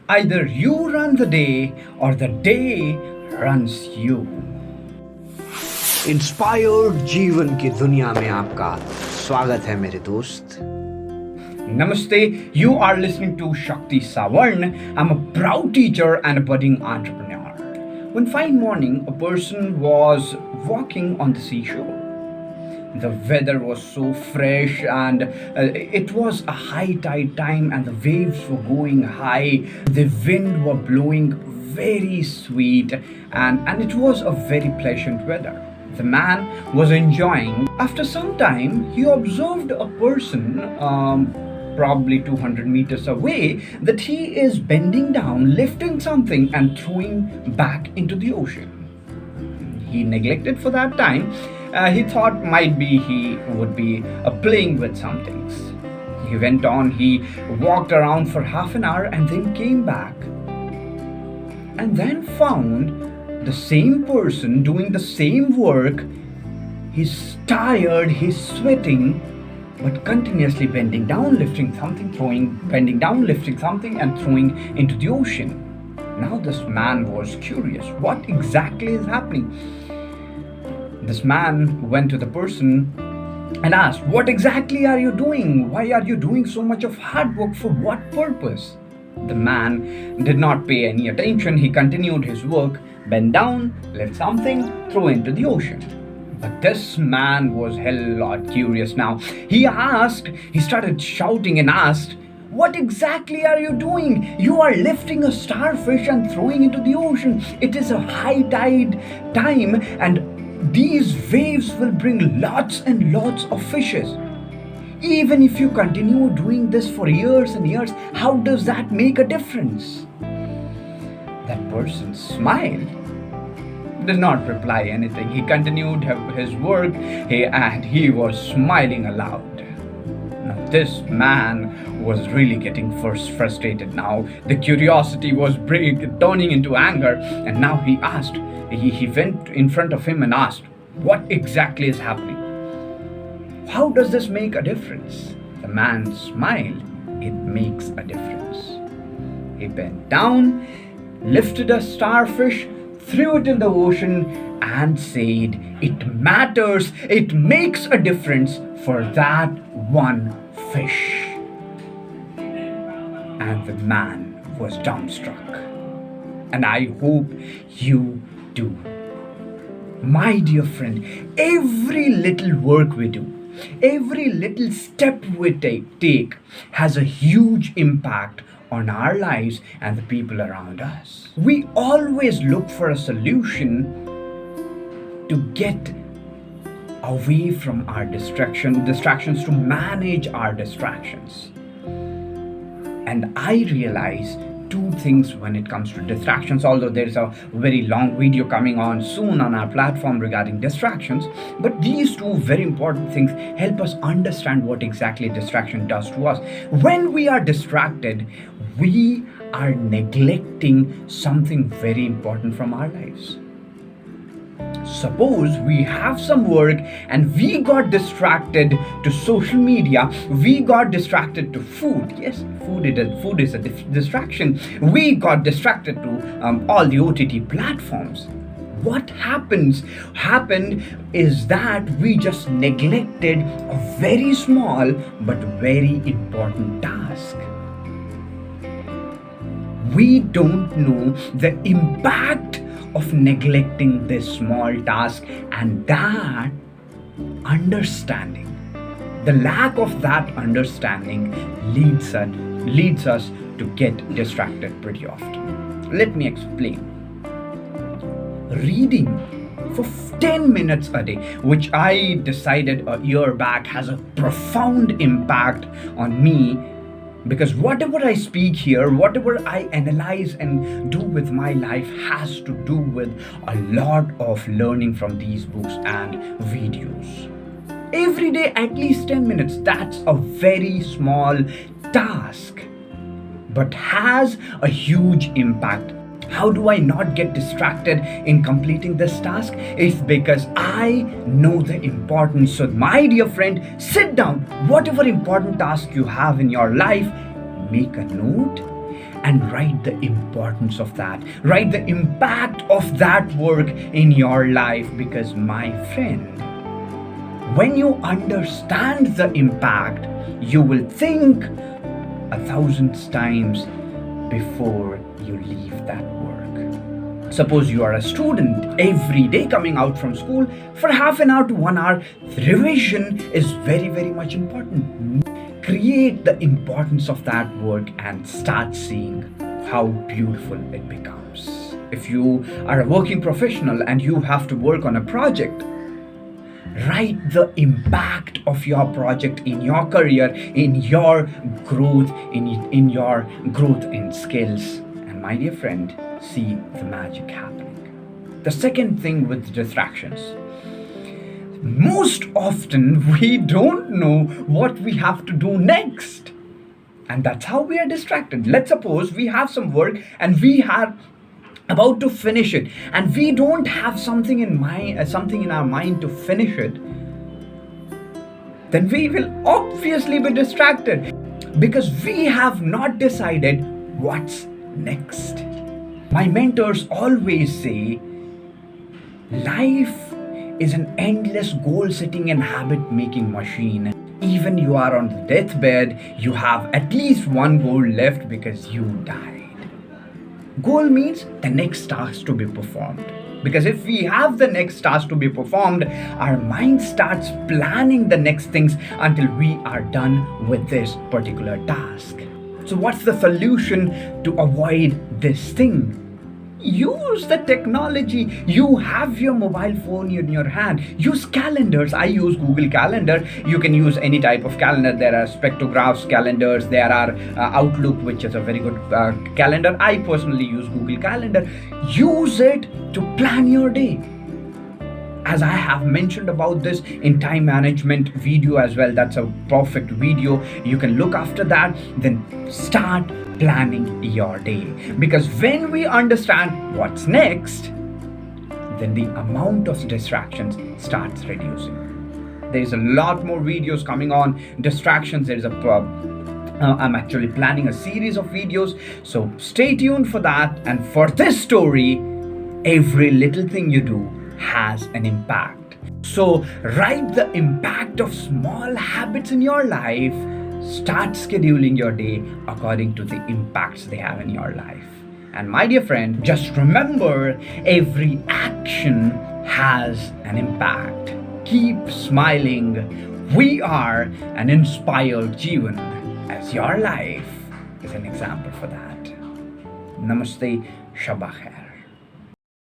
Either you run the day or the day runs you. Inspired जीवन की दुनिया में आपका स्वागत है मेरे दोस्त। Namaste, you are listening to Shakti Savarn. I'm a proud teacher and a budding entrepreneur. One fine morning, a person was walking on the seashore. The weather was so fresh and it was a high tide time and the waves were going high. The wind were blowing very sweet and it was a very pleasant weather. The man was enjoying. After some time, he observed a person probably 200 meters away that he is bending down, lifting something and throwing back into the ocean. He neglected for that time. He thought might be he would be playing with some things. He went on, he walked around for half an hour and then came back and then found the same person doing the same work. He's tired, he's sweating, but continuously bending down, lifting something, throwing, bending down, lifting something and throwing into the ocean. Now this man was curious. What exactly is happening? This man went to the person and asked, "What exactly are you doing? Why are you doing so much of hard work? For what purpose?" The man did not pay any attention. He continued his work, bent down, lift something, throw into the ocean. But this man was hell lot curious now. He started shouting and asked, "What exactly are you doing? You are lifting a starfish and throwing into the ocean. It is a high tide time and these waves will bring lots and lots of fishes. Even if you continue doing this for years and years, how does that make a difference?" That person smiled, did not reply anything. He continued his work and he was smiling aloud. Now, this man was really getting frustrated now. The curiosity was turning into anger, and now he asked, he went in front of him and asked, "What exactly is happening? How does this make a difference?" The man smiled. "It makes a difference." He bent down, lifted a starfish, threw it in the ocean, and said, "It matters, it makes a difference for that one fish." And the man was dumbstruck. And I hope you do. My dear friend, every little work we do, every little step we take has a huge impact on our lives and the people around us. We always look for a solution to get away from our distractions, to manage our distractions. And I realize two things when it comes to distractions, although there's a very long video coming on soon on our platform regarding distractions. But these two very important things help us understand what exactly distraction does to us. When we are distracted, we are neglecting something very important from our lives. Suppose we have some work and we got distracted to social media, we got distracted to food. Yes, food is a distraction. We got distracted to all the OTT platforms. What happened is that we just neglected a very small but very important task. We don't know the impact of neglecting this small task, and that understanding, the lack of that understanding leads us to get distracted pretty often. Let me explain. Reading for 10 minutes a day, which I decided a year back has a profound impact on me, because whatever I speak here, whatever I analyze and do with my life has to do with a lot of learning from these books and videos. Every day, at least 10 minutes. That's a very small task, but has a huge impact. How do I not get distracted in completing this task? It's because I know the importance. So, my dear friend, sit down. Whatever important task you have in your life, make a note and write the importance of that. Write the impact of that work in your life, because my friend, when you understand the impact, you will think 1,000 times before you leave that work. Suppose you are a student every day coming out from school for half an hour to 1 hour. Revision is very, very much important. Create the importance of that work and start seeing how beautiful it becomes. If you are a working professional and you have to work on a project, write the impact of your project in your career, in your growth, in your growth in skills. And my dear friend, see the magic happening. The second thing with distractions. Most often we don't know what we have to do next. And that's how we are distracted. Let's suppose we have some work and we are about to finish it, and we don't have something in our mind to finish it, then we will obviously be distracted, because we have not decided what's next. My mentors always say life is an endless goal setting and habit making machine. Even you are on the deathbed, you have at least one goal left because you died. Goal means the next task to be performed. Because if we have the next task to be performed, our mind starts planning the next things until we are done with this particular task. So what's the solution to avoid this thing? Use the technology. You have your mobile phone in your hand. Use calendars. I use Google Calendar. You can use any type of calendar. There are spectrographs calendars. There are Outlook, which is a very good calendar. I personally use Google Calendar. Use it to plan your day. As I have mentioned about this in time management video as well, that's a perfect video. You can look after that, then start planning your day. Because when we understand what's next, then the amount of distractions starts reducing. There's a lot more videos coming on distractions. I'm actually planning a series of videos, so stay tuned for that. And for this story, every little thing you do has an impact. So write the impact of small habits in your life. Start scheduling your day according to the impacts they have in your life. And my dear friend, just remember, every action has an impact. Keep smiling. We are an inspired Jeevan, as your life is an example for that. Namaste, Shabba Khair.